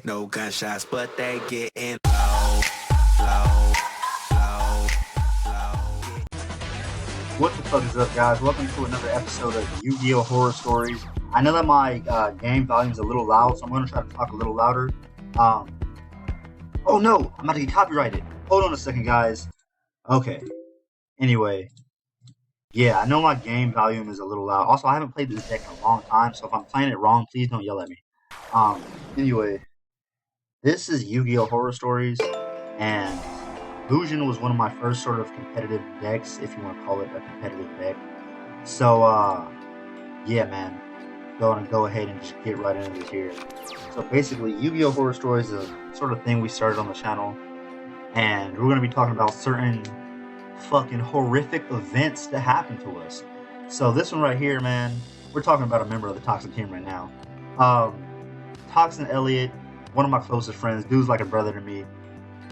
like no gunshots, but they getting low, low, low, low. What the fuck is up, guys? Welcome to another episode of Yu-Gi-Oh! Horror Stories. I know that my game volume is a little loud, so I'm going to try to talk a little louder. Oh no! I'm about to get copyrighted. Hold on a second, guys. Okay. Anyway. Yeah, I know my game volume is a little loud. Also, I haven't played this deck in a long time, so if I'm playing it wrong, please don't yell at me. Anyway. This is Yu-Gi-Oh! Horror Stories, and Illusion was one of my first sort of competitive decks, if you want to call it a competitive deck. So, yeah, man. Gonna go ahead and just get right into this here. So basically, Yu-Gi-Oh! Horror Stories is a sort of thing we started on the channel, and we're gonna be talking about certain fucking horrific events that happen to us. So this one right here, man, we're talking about a member of the Toxic team right now. Toxin Elliott, one of my closest friends, dude's like a brother to me,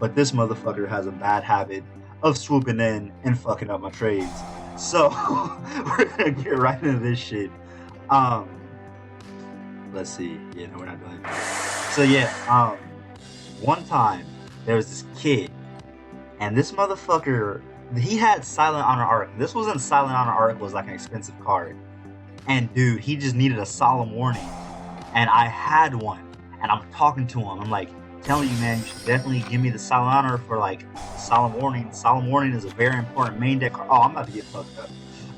but this motherfucker has a bad habit of swooping in and fucking up my trades. So we're gonna get right into this shit. Let's see. Yeah, no, we're not doing it. So yeah, one time there was this kid, and this motherfucker, he had Silent Honor Arc. This wasn't Silent Honor Arc, was like an expensive card. And dude, he just needed a solemn warning. And I had one. And I'm talking to him. I'm like, telling you, man, you should definitely give me the Silent Honor for like Solemn Warning. Solemn Warning is a very important main deck card. Oh, I'm about to get fucked up.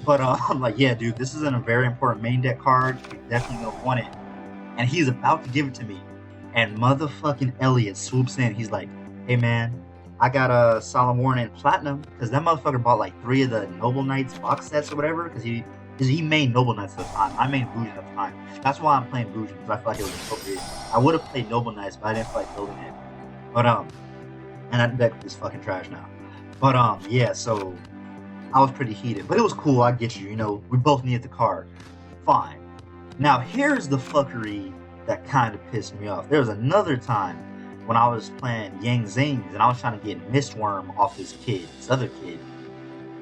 But I'm like, yeah, dude, this isn't a very important main deck card. You're definitely gonna want it. And he's about to give it to me. And motherfucking Elliot swoops in. He's like, hey, man, I got a Solemn Warning Platinum, because that motherfucker bought like 3 of the Noble Knights box sets or whatever, because he made Noble Knights at the time. I made Illusion at the time. That's why I'm playing Illusion, because I feel like it was appropriate. I would have played Noble Knights, but I didn't feel like building it. But and that deck is fucking trash now. But yeah, so I was pretty heated, but it was cool. I get you. You know, we both needed the card. Fine. Now here's the fuckery that kind of pissed me off. There was another time when I was playing Yang Zings, and I was trying to get Mistworm off this other kid.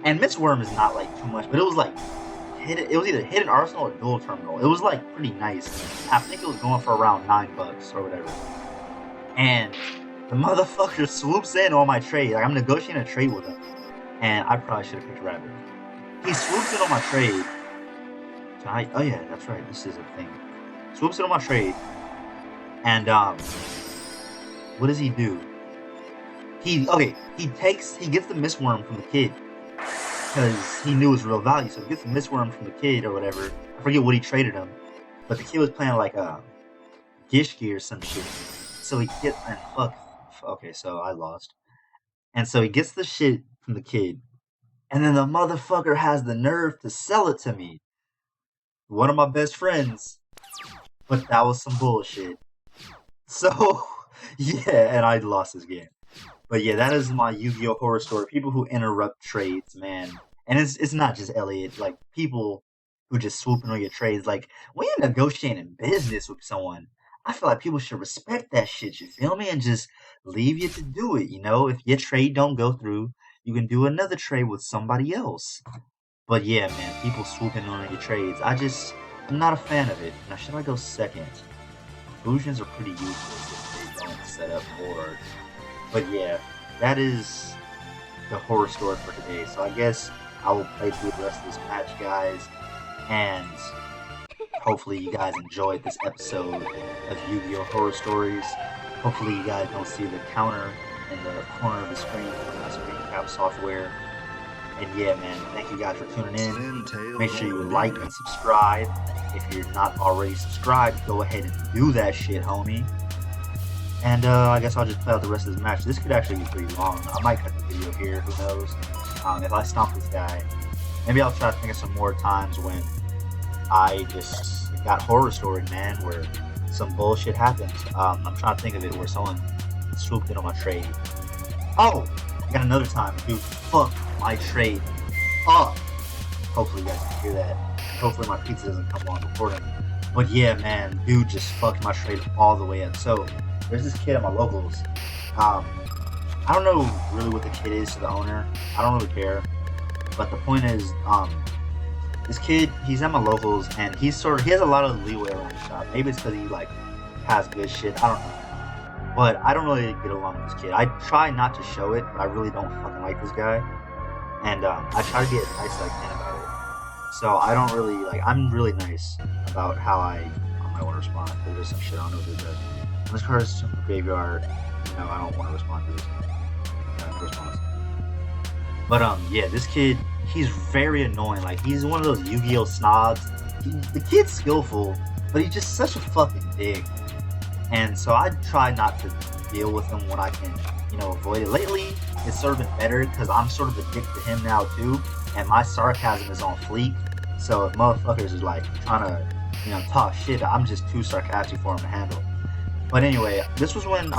And Mistworm is not like too much, but it was like, it was either Hidden Arsenal or Dual Terminal. It was like pretty nice. I think it was going for around $9 or whatever. And the motherfucker swoops in on my trade. Like, I'm negotiating a trade with him. And I probably should have picked Rabbit. He swoops in on my trade. Oh yeah, that's right. This is a thing. Swoops in on my trade. And what does he do? He gets the Mistworm from the kid, because he knew his real value. So he gets the Mistworm from the kid or whatever. I forget what he traded him, but the kid was playing like a Gishki or some shit. So he gets, and okay, so I lost. And so he gets the shit from the kid, and then the motherfucker has the nerve to sell it to me. One of my best friends. But that was some bullshit. So yeah, and I lost this game. But yeah, that is my Yu-Gi-Oh! Horror Story. People who interrupt trades, man. And it's not just Elliot. Like, people who just swoop in on your trades. Like, when you're negotiating business with someone, I feel like people should respect that shit, you feel me? And just leave you to do it, you know? If your trade don't go through, you can do another trade with somebody else. But yeah, man, people swooping on your trades. I'm not a fan of it. Now, should I go second? Illusions are pretty useless if they don't set up board. But yeah, that is the horror story for today. So I guess I will play through the rest of this match, guys. And hopefully you guys enjoyed this episode of Yu-Gi-Oh! Horror Stories. Hopefully you guys don't see the counter in the corner of the screen from my screen cap software. And yeah, man, thank you guys for tuning in. Make sure you like and subscribe. If you're not already subscribed, go ahead and do that shit, homie. And I guess I'll just play out the rest of this match. This could actually be pretty long. I might cut the video here, who knows. If I stomp this guy, maybe I'll try to think of some more times when I just got horror story, man, where some bullshit happened. I'm trying to think of it where someone swooped in on my trade. Oh, I got another time. Dude, fuck my trade up. Hopefully you guys can hear that. Hopefully my pizza doesn't come on recording. But yeah, man, dude just fucked my trade all the way up. So there's this kid at my locals. I don't know really what the kid is to the owner. I don't really care. But the point is, this kid, he's at my locals, and he has a lot of leeway around the shop. Maybe it's because he like has good shit. I don't know. but I don't really get along with this kid. I try not to show it, but I really don't fucking like this guy, and I try to be as nice as I can about it. So I don't really like. I'm really nice about how I might want to respond. If there's some shit I don't know what it does. When this card is from the graveyard, I don't want to respond to this. Response. But yeah, this kid, he's very annoying. Like he's one of those Yu-Gi-Oh snobs. The kid's skillful, but he's just such a fucking dick. And so I try not to deal with him when I can, avoid it. Lately, it's sort of been better because I'm sort of a dick to him now too, and my sarcasm is on fleek. So if motherfuckers is like trying to, talk shit, I'm just too sarcastic for him to handle. But anyway, this was when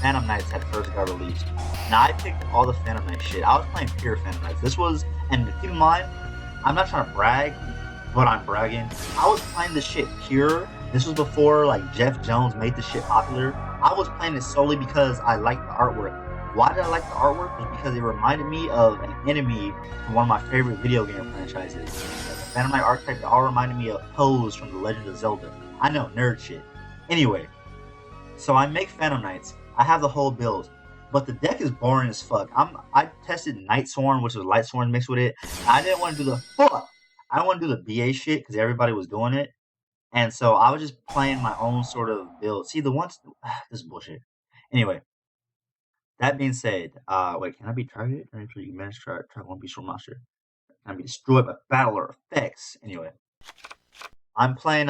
Phantom Knights had first got released. Now I picked all the Phantom Knight shit. I was playing pure Phantom Knights. This was, and keep in mind, I'm not trying to brag, but I'm bragging. I was playing this shit pure. This was before like Jeff Jones made this shit popular. I was playing it solely because I liked the artwork. Why did I like the artwork? Was because it reminded me of an enemy from one of my favorite video game franchises. The Phantom Knight archetype, it all reminded me of Pose from The Legend of Zelda. I know, nerd shit. Anyway, so I make Phantom Knights. I have the whole build, but the deck is boring as fuck. I tested Night Sworn, which was Light Sworn mixed with it. I didn't want to do the fuck. I don't want to do the BA shit because everybody was doing it, and so I was just playing my own sort of build. See, the ones this is bullshit. Anyway, that being said, wait, can I be targeted? Eventually, you manage to try one beast or monster. Can I be destroyed by battle or effects? Anyway, I'm playing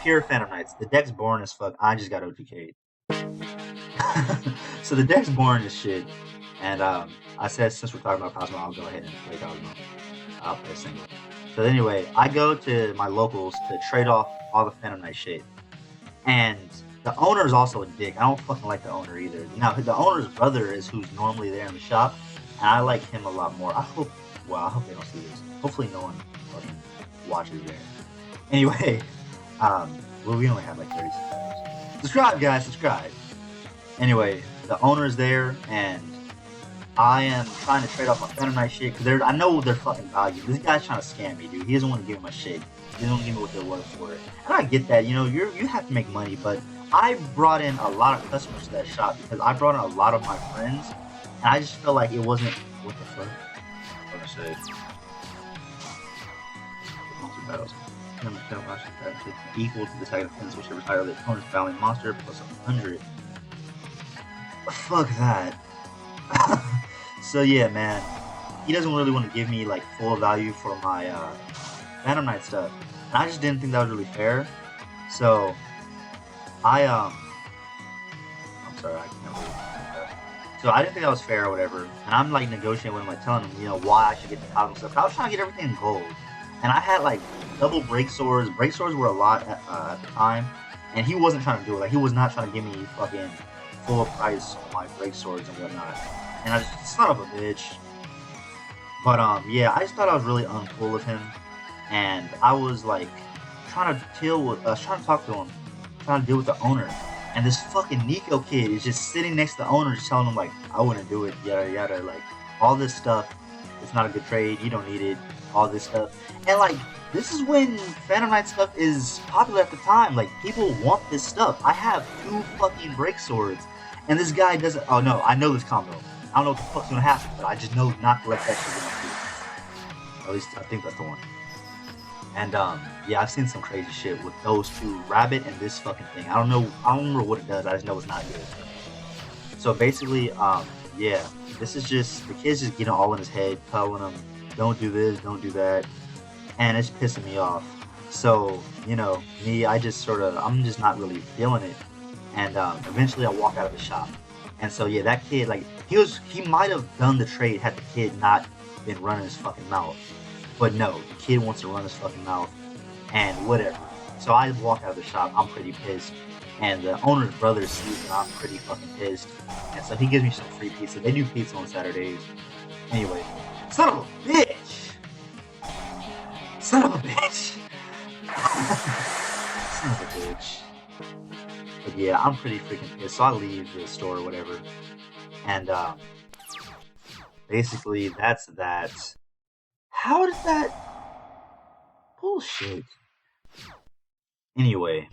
pure Phantom Knights. The deck's boring as fuck. I just got OTK'd. So the deck's boring as shit. And I said since we're talking about Cosmo, I'll go ahead and play Cosmo. I'll play a single. So anyway, I go to my locals to trade off all the Phantom Knight shit. And the owner is also a dick. I don't fucking like the owner either. Now, the owner's brother is who's normally there in the shop. And I like him a lot more. I hope they don't see this. Hopefully no one fucking watches there. Anyway, we only have like 30 seconds. Subscribe, guys, subscribe. Anyway, the owner's there, and I am trying to trade off my Phantom Knight shit, because I know their fucking value. This guy's trying to scam me, dude. He doesn't want to give me my shit. He doesn't want to give me what they're worth for it. And I get that, you have to make money, but I brought in a lot of customers to that shop, because I brought in a lot of my friends, and I just felt like it wasn't, what the fuck? What did I say? Monster battles. Equal to the tag defense, whichever tile the opponent's battling monster, plus 100. Fuck that. So yeah, man, he doesn't really want to give me like full value for my Phantom Knight stuff, and I just didn't think that was really fair. So I'm sorry, I can't believe that. So I didn't think that was fair or whatever, and I'm like negotiating with him, like telling him, why I should get the Cosmo stuff. I was trying to get everything in gold, and I had like double break swords. Break swords were a lot at the time, and he wasn't trying to do it. Like he was not trying to give me fucking full price on my break swords and whatnot. And I just, son of a bitch. But yeah, I just thought I was really uncool of him, and I was like trying to talk to him, trying to deal with the owner, and this fucking Nico kid is just sitting next to the owner, just telling him like, I wouldn't do it, yada yada, like all this stuff. It's not a good trade. You don't need it. All this stuff, and like this is when Phantom Knight stuff is popular at the time. Like people want this stuff. I have 2 fucking break swords, and this guy doesn't. Oh no, I know this combo. I don't know what the fuck's gonna happen, but I just know not to let that shit get through. At least I think that's the one. And yeah, I've seen some crazy shit with those 2, Rabbit and this fucking thing. I don't remember what it does. I just know it's not good. So basically, yeah, this is just the kid's just getting all in his head, telling him, don't do this, don't do that, and it's pissing me off. So me, I'm just not really feeling it. And eventually, I walk out of the shop. And so yeah, that kid, like he might have done the trade had the kid not been running his fucking mouth. But no, the kid wants to run his fucking mouth, and whatever. So I walk out of the shop. I'm pretty pissed, and the owner's brother sees that I'm pretty fucking pissed, and so he gives me some free pizza. They do pizza on Saturdays. Anyway, son of a bitch! Son of a bitch! Son of a bitch. But yeah, I'm pretty freaking pissed. So I leave the store or whatever. And basically that's that. How did that bullshit? Anyway,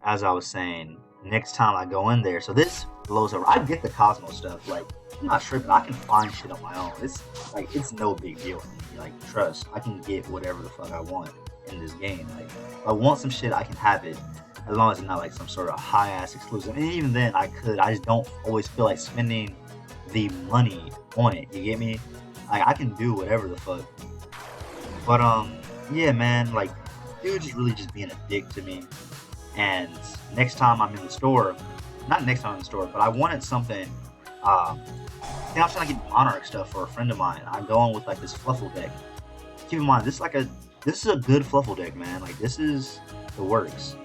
as I was saying, Next time I go in there, so this blows over. I get the Cosmo stuff. Like, I'm not tripping. I can find shit on my own. It's like it's no big deal for me. Like, trust, I can get whatever the fuck I want in this game. Like, if I want some shit, I can have it, as long as it's not like some sort of high ass exclusive. And even then, I could. I just don't always feel like spending the money on it. You get me? Like, I can do whatever the fuck. But yeah, man. Like, dude, just really just being a dick to me. And next time I'm in the store, not next time I'm in the store, but I wanted something. I think I'm trying to get Monarch stuff for a friend of mine. I'm going with like this Fluffle deck. Keep in mind, this is a good Fluffle deck, man. Like, this is the works.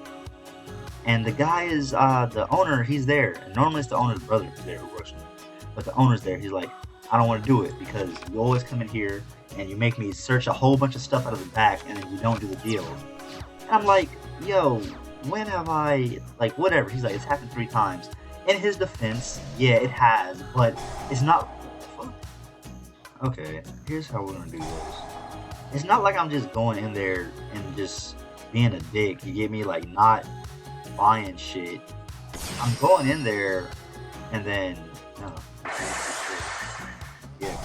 And the guy is the owner. He's there, and normally it's the owner's brother who's there who works with him. But the owner's there. He's like, I don't want to do it because you always come in here and you make me search a whole bunch of stuff out of the back, and then you don't do the deal. And I'm like, yo, when have I, like, whatever. He's like, it's happened 3 times. In his defense, yeah, it has, but it's not. Okay, here's how we're gonna do this. It's not like I'm just going in there and just being a dick. You get me? Like, not buying shit. I'm going in there and then no. Yeah,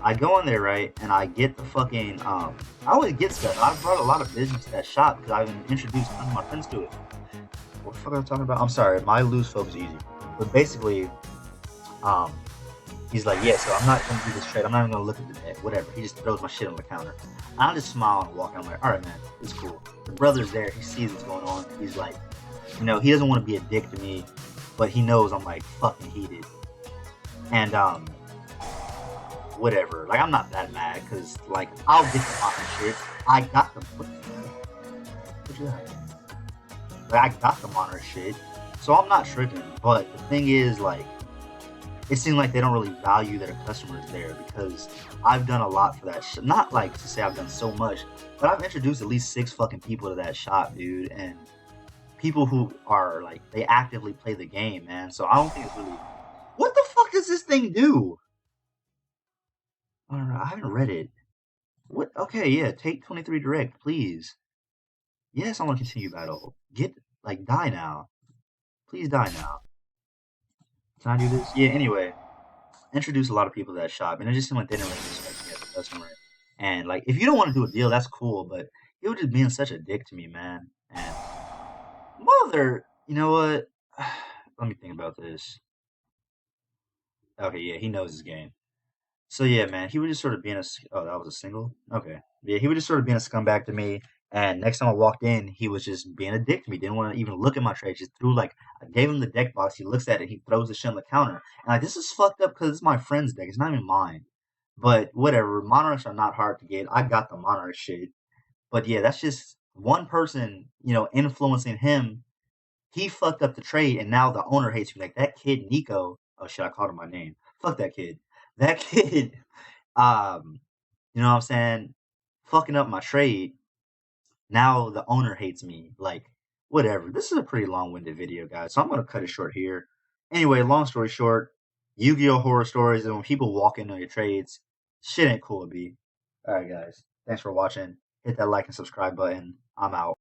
I go in there, right, and I get the fucking I always get stuff. I've brought a lot of business to that shop because I've introduced some of my friends to it. What the fuck am I talking about? I'm sorry, my lose focus easy. But basically, um, he's like, yeah, so I'm not gonna do this trade. I'm not even gonna look at the deck, whatever. He just throws my shit on the counter. I just smile and walk. I'm like, all right, man, it's cool. The brother's there. He sees what's going on. He's like, you know, he doesn't want to be a dick to me, but he knows I'm like fucking heated. And whatever. Like, I'm not that mad because like I'll get the fucking shit. I got them. What you got? Like, I got them on her shit, so I'm not tripping. But the thing is, like, it seems like they don't really value their customers there because I've done a lot for that. Not like to say I've done so much, but I've introduced at least 6 fucking people to that shop, dude, and people who are like they actively play the game, man. So I don't think it's really. What the fuck does this thing do? I don't know. I haven't read it. What? Okay, yeah. Take 23 direct, please. Yes, I want to continue battle. Get like die now. Please die now. Can I do this? Yeah. Anyway, introduce a lot of people to that shop, and it just seemed like they didn't really respect me as a customer. And like, if you don't want to do a deal, that's cool, but he was just being such a dick to me, man. And mother, you know what? Let me think about this. Okay, yeah, he knows his game. So yeah, man, he was just sort of being oh, that was a single. Okay, yeah, he was just sort of being a scumbag to me. And next time I walked in, he was just being a dick to me. Didn't want to even look at my trade. Just threw like I gave him the deck box. He looks at it. He throws the shit on the counter. And like, this is fucked up because it's my friend's deck. It's not even mine. But whatever. Monarchs are not hard to get. I got the monarch shit. But yeah, that's just one person, you know, influencing him. He fucked up the trade, and now the owner hates me. Like, that kid Nico. Oh shit, I called him my name. Fuck that kid. That kid. Um, you know what I'm saying? Fucking up my trade. Now the owner hates me. Like, whatever. This is a pretty long-winded video, guys, so I'm gonna cut it short here. Anyway, long story short, Yu-Gi-Oh! Horror stories, and when people walk into your trades, shit ain't cool to be. Alright, guys. Thanks for watching. Hit that like and subscribe button. I'm out.